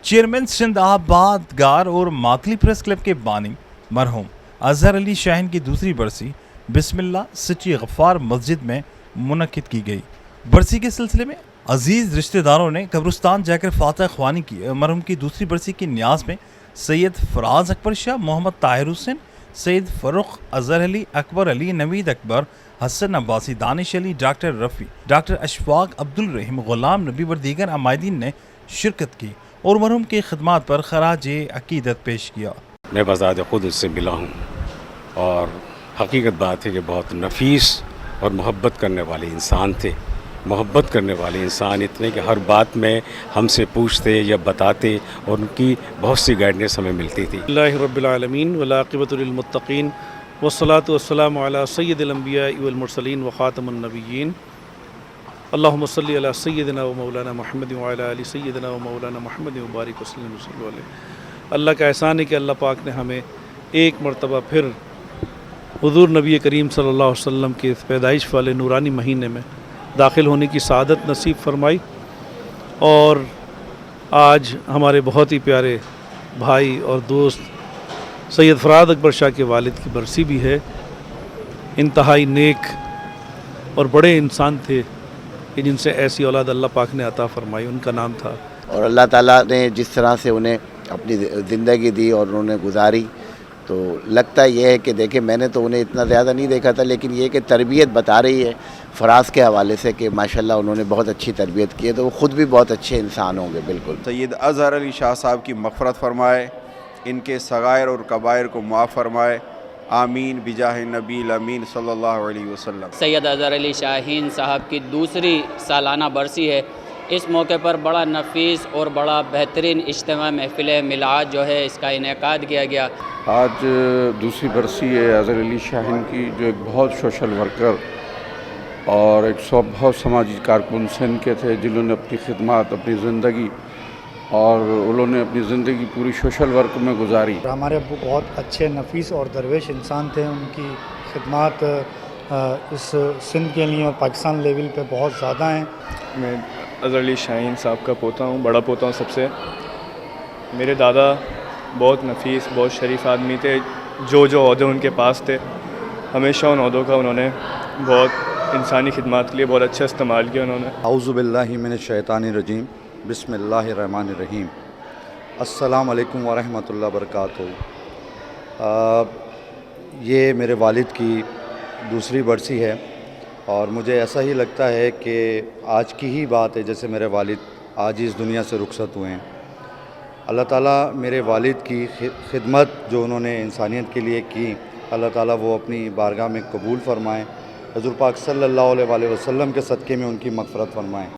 Chairman Sindh آباد گار اور ماتلی پریس کلب کے بانی مرحوم اظہر علی شاہین کی دوسری برسی بسم اللہ سچی غفار مسجد میں منعقد کی گئی۔ برسی کے سلسلے میں عزیز رشتہ داروں نے قبرستان جا کر فاتح خوانی کی۔ مرحوم کی دوسری برسی کی نیاز میں سید فراز اکبر شاہ، محمد طاہر حسین، سید فروخ، اظہر علی، اکبر علی، نوید اکبر، حسن عباسی، دانش علی، ڈاکٹر رفیع، ڈاکٹر اشفاق، عبدالرحیم، غلام نبی اور دیگر عمائدین نے شرکت کی اور مرحوم کی خدمات پر خراج عقیدت پیش کیا۔ میں بذات خود اس سے ملا ہوں اور حقیقت بات ہے کہ بہت نفیس اور محبت کرنے والے انسان تھے۔ محبت کرنے والے انسان اتنے کہ ہر بات میں ہم سے پوچھتے یا بتاتے اور ان کی بہت سی گائیڈنس ہمیں ملتی تھی۔ اللہ رب العالمین والعاقبۃ للمتقین والصلاة والسلام علی سید الانبیاء والمرسلین وخاتم النبیین اللہم صلی علی سیدنا و مولانا محمد وعلی آل سیدنا و مولانا محمد وبارک وسلم علیہ۔ اللہ کا احسان ہے کہ اللہ پاک نے ہمیں ایک مرتبہ پھر حضور نبی کریم صلی اللہ علیہ وسلم کے پیدائش والے نورانی مہینے میں داخل ہونے کی سعادت نصیب فرمائی، اور آج ہمارے بہت ہی پیارے بھائی اور دوست سید فراز اکبر شاہ کے والد کی برسی بھی ہے۔ انتہائی نیک اور بڑے انسان تھے کہ جن سے ایسی اولاد اللہ پاک نے عطا فرمائی، ان کا نام تھا۔ اور اللہ تعالیٰ نے جس طرح سے انہیں اپنی زندگی دی اور انہوں نے گزاری، تو لگتا یہ ہے کہ دیکھیں میں نے تو انہیں اتنا زیادہ نہیں دیکھا تھا، لیکن یہ کہ تربیت بتا رہی ہے فراز کے حوالے سے کہ ماشاءاللہ انہوں نے بہت اچھی تربیت کی ہے، تو وہ خود بھی بہت اچھے انسان ہوں گے۔ بالکل سید اظہر علی شاہ صاحب کی مغفرت فرمائے، ان کے صغائر اور کبائر کو معاف فرمائے، آمین بجاہ نبی الامین صلی اللہ علیہ وسلم۔ سید اظہر علی شاہین صاحب کی دوسری سالانہ برسی ہے۔ اس موقع پر بڑا نفیس اور بڑا بہترین اجتماع محفل میلاد جو ہے اس کا انعقاد کیا گیا۔ آج دوسری برسی ہے اظہر علی شاہین کی، جو ایک بہت سوشل ورکر اور ایک بہت سماجی کارکن سندھ کے تھے، جنہوں نے اپنی خدمات، اپنی زندگی اور انہوں نے اپنی زندگی پوری سوشل ورک میں گزاری۔ ہمارے ابو بہت اچھے، نفیس اور درویش انسان تھے۔ ان کی خدمات اس سندھ کے لیے اور پاکستان لیول پہ بہت زیادہ ہیں۔ میں اظہر علی شاہین صاحب کا پوتا ہوں، بڑا پوتا ہوں سب سے۔ میرے دادا بہت نفیس، بہت شریف آدمی تھے۔ جو عہدے ان کے پاس تھے ہمیشہ ان عہدوں کا انہوں نے بہت انسانی خدمات کے لیے بہت اچھا استعمال کیا انہوں نے۔ اعوذ باللہ من الشیطان الرجیم، بسم اللہ الرحمن الرحیم۔ السلام علیکم ورحمۃ اللہ وبرکاتہ۔ یہ میرے والد کی دوسری برسی ہے، اور مجھے ایسا ہی لگتا ہے کہ آج کی ہی بات ہے جیسے میرے والد آج ہی اس دنیا سے رخصت ہوئے ہیں۔ اللہ تعالیٰ میرے والد کی خدمت جو انہوں نے انسانیت کے لیے کی، اللہ تعالیٰ وہ اپنی بارگاہ میں قبول فرمائیں، حضور پاک صلی اللہ علیہ وسلم کے صدقے میں ان کی مغفرت فرمائیں۔